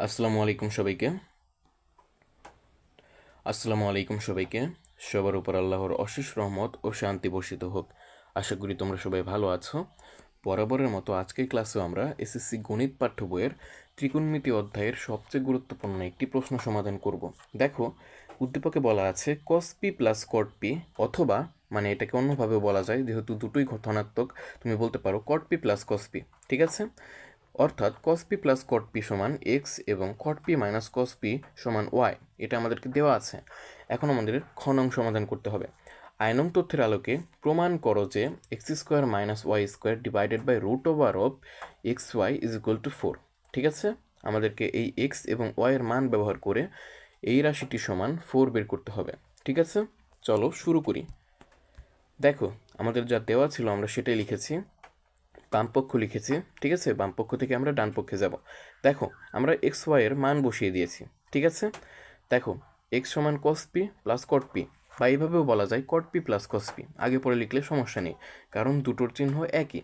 আসসালামু আলাইকুম সবাইকে। সবার উপর আল্লাহর অশেষ রহমত ও শান্তি বর্ষিত হোক। আশা করি তোমরা সবাই ভালো আছো। বরাবরের মতো আজকের ক্লাসেও আমরা এসএসসি গণিত পাঠ্য বইয়ের ত্রিকোণমিতি অধ্যায়ের সবচেয়ে গুরুত্বপূর্ণ একটি প্রশ্ন সমাধান করব। দেখো, উদ্দীপকে বলা আছে cos p plus cot p, অথবা মানে এটাকে অন্যভাবে বলা যায়, যেহেতু দুটোই ধনাত্মক, তুমি বলতে পারো cot p plus cos p। ঠিক আছে, অর্থাৎ cos p plus cot p সমান এক্স এবং cot p minus cos p সমান ওয়াই। এটা আমাদেরকে দেওয়া আছে। এখন আমাদের খ নং সমাধান করতে হবে। আয়নং তথ্যের আলোকে প্রমাণ করো যে X square minus Y square divided by root over of X Y is equal to 4। ঠিক আছে, আমাদেরকে এই এক্স এবং ওয়াই এর মান ব্যবহার করে এই রাশিটি সমান 4 বের করতে হবে। ঠিক আছে, চলো শুরু করি। দেখো, আমাদের যা দেওয়া ছিল আমরা সেটাই লিখেছি, বাম পক্ষ লিখেছি। ঠিক আছে, বাম পক্ষ থেকে আমরা ডান পক্ষে যাব। দেখো, আমরা এক্স ওয়াই এর মান বসিয়ে দিয়েছি। ঠিক আছে, দেখো, এক্স সমান কস পি প্লাস কট পি, বা এইভাবেও বলা যায় কট পি প্লাস কস পি। আগে পরে লিখলে সমস্যা নেই, কারণ দুটোর চিহ্ন একই।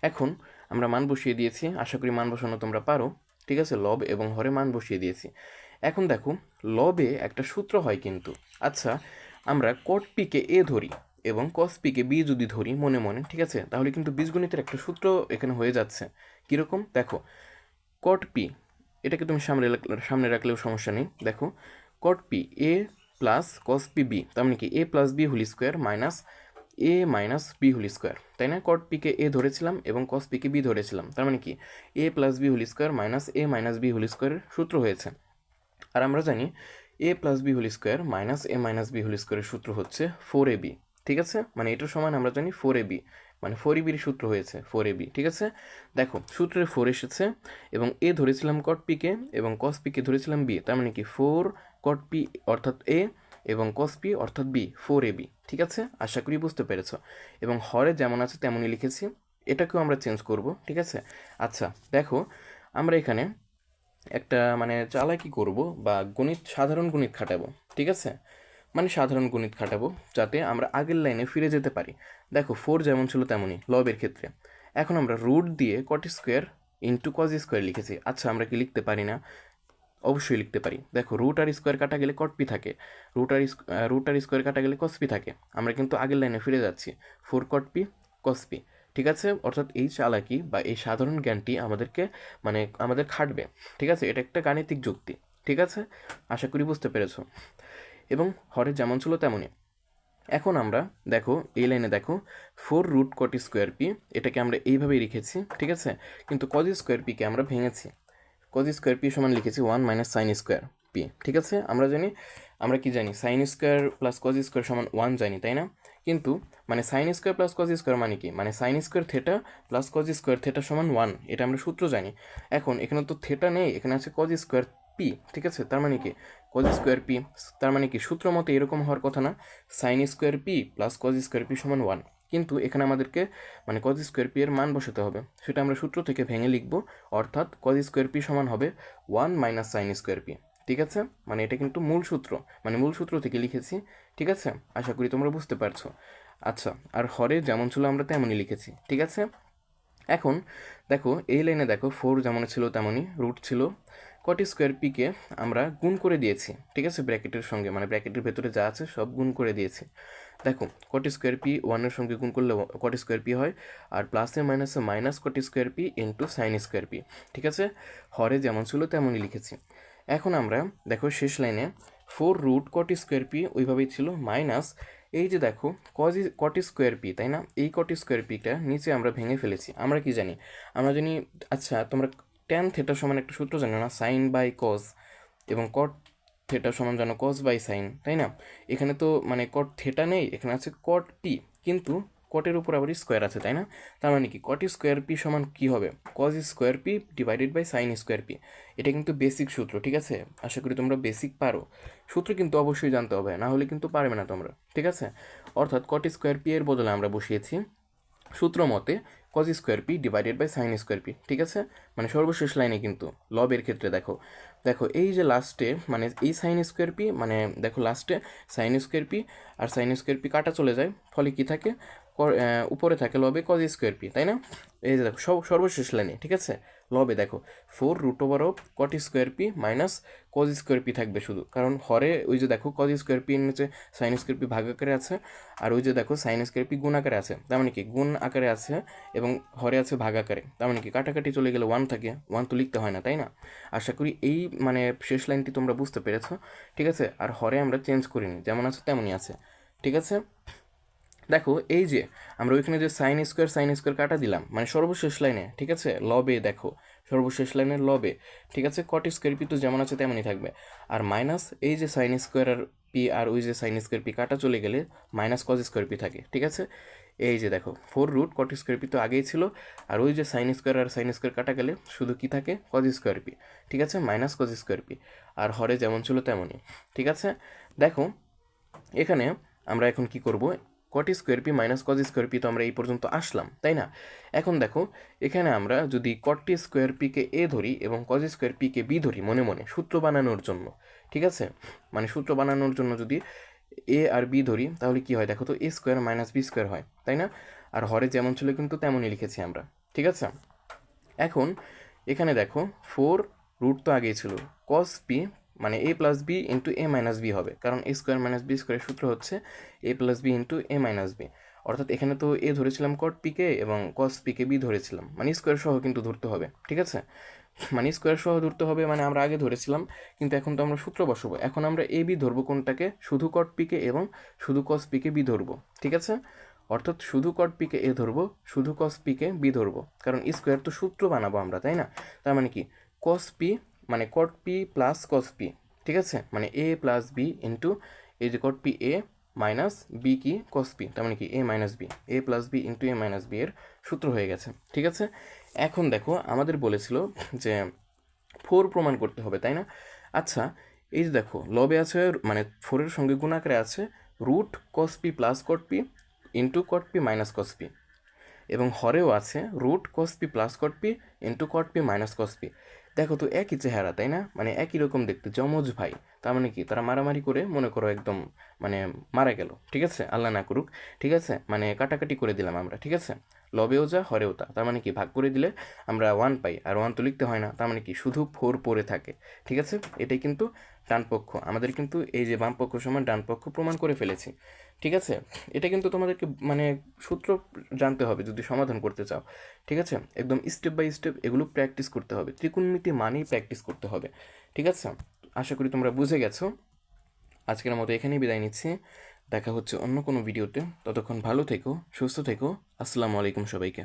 এখন আমরা মান বসিয়ে দিয়েছি, আশা করি মান বসানো তোমরা পারো। ঠিক আছে, লব এবং হরে মান বসিয়ে দিয়েছি। এখন দেখো, লবে একটা সূত্র হয় কিন্তু। আচ্ছা, আমরা কট পিকে এ ধরি এবং কস পিকে বি যদি ধরি মনে মনে, ঠিক আছে, তাহলে কিন্তু বীজগণিতের একটা সূত্র এখানে হয়ে যাচ্ছে। কীরকম দেখো, কট পি, এটাকে তুমি সামনে রাখলেও সমস্যা নেই। দেখো, cot P A plus cos P B, তার মানে কি A plus B whole square minus A minus B whole square, তাই না? কট পিকে এ ধরেছিলাম এবং কস পিকে বি ধরেছিলাম, তার মানে কি A plus B whole square minus A minus B whole স্কোয়ারের সূত্র হয়েছে। আর আমরা জানি A plus B whole square minus A minus B whole স্কোয়ারের সূত্র হচ্ছে 4ab। ঠিক আছে, মানে এটার সমান আমরা জানি 4ab, মানে 4ab সূত্র হয়েছে 4ab। ঠিক আছে, দেখো সূত্রে 4 এসেছে এবং এ ধরেছিলাম কট পিকে এবং কস পিকে ধরেছিলাম বি, তার মানে কি 4 কট পি অর্থাৎ এ এবং কস পি অর্থাৎ বি, 4ab। ঠিক আছে, আশা করি বুঝতে পেরেছ। এবং হরে যেমন আছে তেমনই লিখেছি, এটাকেও আমরা চেঞ্জ করব। ঠিক আছে, আচ্ছা দেখো, আমরা এখানে একটা মানে চালাকি করব বা সাধারণ গণিত খাটাবো। ঠিক আছে, মানে সাধারণ গণিত খাটাবো যাতে আমরা আগের লাইনে ফিরে যেতে পারি। দেখো, 4 যেমন ছিল তেমনই লবের ক্ষেত্রে। এখন আমরা রুট দিয়ে cot square into cos square লিখেছি। আচ্ছা, আমরা কি লিখতে পারি না? অবশ্যই লিখতে পারি। দেখো, রুট আর স্কোয়ার কাটা গেলে কট পি থাকে, রুট আর স্কোয়ার কাটা গেলে কস পি থাকে। আমরা কিন্তু আগের লাইনে ফিরে যাচ্ছি, 4 কট পি কস পি। ঠিক আছে, অর্থাৎ এই চালাকি বা এই সাধারণ জ্ঞানটি আমাদেরকে মানে আমাদের খাটবে। ঠিক আছে, এটা একটা গাণিতিক যুক্তি। ঠিক আছে, আশা করি বুঝতে পেরেছো। এবং হরে যেমন ছিল তেমনই। এখন আমরা দেখো এই লাইনে দেখো 4 রুট কট স্কোয়ার পি, এটাকে আমরা এইভাবেই লিখেছি। ঠিক আছে, কিন্তু কজ স্কোয়ার পিকে আমরা ভেঙেছি, কজ স্কোয়ার পি সমান লিখেছি 1 মাইনাস সাইন স্কোয়ার পি। ঠিক আছে, আমরা কি জানি sine square plus cos square সমান 1 জানি, তাই না? কিন্তু মানে sine square plus cos square মানে কি, মানে sine square theta plus cos square theta সমান 1, এটা আমরা সূত্র জানি। এখন এখানে তো থেটা নেই, এখানে আছে কজ স্কোয়ার পি। ঠিক আছে, তার মানে কি কজ স্কোয়ার পি, তার মানে কি সূত্র মতো এরকম হওয়ার কথা না, sign square P plus cos square P সমান 1। কিন্তু এখানে আমাদেরকে মানে কজ স্কোয়ার পি এর মান বসাতে হবে, সেটা আমরা সূত্র থেকে ভেঙে লিখব। অর্থাৎ কজ স্কোয়ার পি সমান হবে 1 মাইনাস সাইন স্কোয়ার পি। ঠিক আছে, মানে এটা কিন্তু মূল সূত্র, মানে মূল সূত্র থেকে লিখেছি। ঠিক আছে, আশা করি তোমরা বুঝতে পারছো। আচ্ছা, আর হরে যেমন ছিল আমরা তেমনই লিখেছি। ঠিক আছে, এখন দেখো এই লাইনে দেখো 4 যেমন ছিল তেমনই রুট ছিল, কট স্কোয়ার পিকে আমরা গুণ করে দিয়েছি। ঠিক আছে, ব্র্যাকেটের সঙ্গে মানে ব্র্যাকেটের ভেতরে যা আছে সব গুণ করে দিয়েছি। দেখো, কট স্কোয়ার পি 1-এর সঙ্গে গুণ করলে কট স্কোয়ার পি হয়, আর প্লাসে মাইনাসে মাইনাস কট square P into sign square P. ঠিক আছে, হরে যেমন ছিল তেমনই লিখেছি। এখন আমরা দেখো শেষ লাইনে 4 রুট কট স্কোয়ার পি ওইভাবেই ছিল মাইনাস এই যে দেখো কট স্কোয়ার পি, তাই না? এই কট স্কোয়ার পিটা নিচে আমরা ভেঙে ফেলেছি। আমরা কি জানি, আমরা জানি, আচ্ছা তোমরা ট্যান থেটা সমান একটা সূত্র জানো না, সাইন বাই কজ, এবং কট থেটা সমান জানো কজ বাই সাইন, তাই না? এখানে তো মানে কট থেটা নেই, এখানে আছে কট পি, কিন্তু কটের উপর আবার স্কোয়ার আছে, তাই না? তার মানে কি কট স্কোয়ার পি সমান কি হবে, cos square P divided by sin square P. এটা কিন্তু বেসিক সূত্র। ঠিক আছে, আশা করি তোমরা বেসিক পারো। সূত্র কিন্তু অবশ্যই জানতে হবে, না হলে কিন্তু পারবে না তোমরা। ঠিক আছে, অর্থাৎ কট স্কোয়ার পি এর বদলে আমরা বসিয়েছি সূত্র মতে cos square P divided by sin square P. ঠিক আছে, মানে সর্বশেষ লাইনে কিন্তু লবের ক্ষেত্রে দেখো, দেখো এই যে লাস্টে মানে এই সাইন স্কোয়ার পি, মানে দেখো লাস্টে sign square P R sign square P কাটা চলে যায়, ফলে কি থাকে, উপরে থাকে লবে কজ স্কোয়ার পি, তাই না? এই যে দেখো সর্বশেষ লাইনে। ঠিক আছে, লবে দেখো 4√ওভার cot square P minus cos square P থাকবে শুধু, কারণ হরে ওই যে দেখো কজ স্কোয়ার পি নিচে সাইন স্কোয়ার পি ভাগ আকারে আছে, আর ওই যে দেখো সাইন স্কোয়ার পি গুণ আকারে আছে, তার মানে কি গুণ আকারে আছে এবং হরে আছে ভাগ আকারে, তার মানে কি কাটাকাটি চলে গেলে 1 থাকে, 1 তো লিখতে হয় না তাই না। আশা করি এই মানে শেষ লাইনটি তোমরা বুঝতে পেরেছো, ঠিক আছে। আর হরে আমরা চেঞ্জ করিনি, যেমন আছে তেমনই আছে, ঠিক আছে। দেখো এই যে আমরা ওইখানে যে সাইন স্কোয়ার কাটা দিলাম মানে সর্বশেষ লাইনে, ঠিক আছে, লবে দেখো সর্বশেষ লাইনে লবে, ঠিক আছে, কট স্কোয়ার পি তো যেমন আছে তেমনই থাকবে, আর মাইনাস এই যে সাইন স্কোয়ার আর পি আর ওই যে সাইন স্কোয়ার পি কাটা চলে গেলে মাইনাস কজ স্কোয়ার পি থাকে, ঠিক আছে। এই যে দেখো 4√কট স্কোয়ার পি তো আগেই ছিল, আর ওই যে সাইন স্কোয়ার আর সাইন স্কোয়ার কাটা গেলে শুধু কি থাকে কজ স্কোয়ার পি, ঠিক আছে, মাইনাস কজ স্কোয়ার পি, আর হরে যেমন ছিল তেমনই, ঠিক আছে। দেখো এখানে আমরা এখন কি করব, কট square P minus cos square P তো আমরা এই পর্যন্ত আসলাম তাই না। এখন দেখো এখানে আমরা যদি কট স্কোয়ার পিকে এ ধরি এবং কজ স্কোয়ার পিকে বি ধরি মনে মনে সূত্র বানানোর জন্য, ঠিক আছে, মানে সূত্র বানানোর জন্য যদি এ আর বি ধরি তাহলে কি হয় দেখো তো, এ স্কোয়ার মাইনাস বি স্কোয়ার হয় তাই না। আর হরে যেমন ছিল কিন্তু তেমনই লিখেছি আমরা, ঠিক আছে। এখন এখানে দেখো 4 তো আগেই ছিল, কস পি মানে A plus B into A minus B হবে, কারণ এ স্কোয়ার মাইনাস বি স্কোয়ারের সূত্র হচ্ছে এ plus B into A minus B, অর্থাৎ এখানে তো এ ধরেছিলাম কট পিকে এবং কস পিকে বি ধরেছিলাম, মানে স্কোয়ার সহ কিন্তু ধরতে হবে, ঠিক আছে, মানে স্কোয়ার সহ ধরতে হবে, মানে আমরা আগে ধরেছিলাম কিন্তু এখন তো আমরা সূত্র বসাবো, এখন আমরা এ বি ধরবো কোনটাকে, শুধু কট পিকে এবং শুধু কস পিকে বি ধরবো, ঠিক আছে, অর্থাৎ শুধু কট পিকে এ ধরবো, শুধু কস পিকে বি ধরবো, কারণ স্কোয়ার তো সূত্র বানাবো আমরা তাই না। তার মানে কি কস পি মানে cot P plus cos P, ঠিক আছে, মানে এ প্লাস বি ইন্টু এই যে cot P A minus B কি কস পি, তার মানে কি A minus B, A plus B into A minus B এর সূত্র হয়ে গেছে, ঠিক আছে। এখন দেখো আমাদের বলেছিল যে 4 প্রমাণ করতে হবে তাই না। আচ্ছা এই যে দেখো লবে আছে মানে 4-এর সঙ্গে গুণ আকারে আছে root cos P plus cot P into cot P minus cos P, এবং হরেও আছে root cos P plus cot P into cot P minus cos P. দেখো তো একই চেহারা তাই না, মানে একই রকম দেখতে, যমজ ভাই, তার মানে কি তারা মারামারি করে মনে করো একদম মানে মারা গেল, ঠিক আছে, আল্লাহ না করুক, ঠিক আছে, মানে কাটাকাটি করে দিলাম আমরা, ঠিক আছে, লবেও যা হরেও তা, তার মানে কি ভাগ করে দিলে আমরা 1 পাই, আর 1 তো লিখতে হয় না, তার মানে কি শুধু 4 পড়ে থাকে, ঠিক আছে। এটাই কিন্তু ডান পক্ষ, আমাদের কিন্তু এই যে বাম পক্ষ সমান ডান পক্ষ প্রমাণ করে ফেলেছি, ঠিক আছে। এটা কিন্তু তোমাদেরকে মানে সূত্র জানতে হবে যদি সমাধান করতে চাও, ঠিক আছে, একদম স্টেপ বাই স্টেপ এগুলো প্র্যাকটিস করতে হবে, ত্রিকোণমিতি মানেই প্র্যাকটিস করতে হবে, ঠিক আছে। আশা করি তোমরা বুঝে গেছো। আজকের মতো এখানেই বিদায় নিচ্ছি, দেখা হচ্ছে অন্য কোনো ভিডিওতে, ততক্ষণ ভালো থেকো, সুস্থ থেকো, আসসালামু আলাইকুম সবাইকে।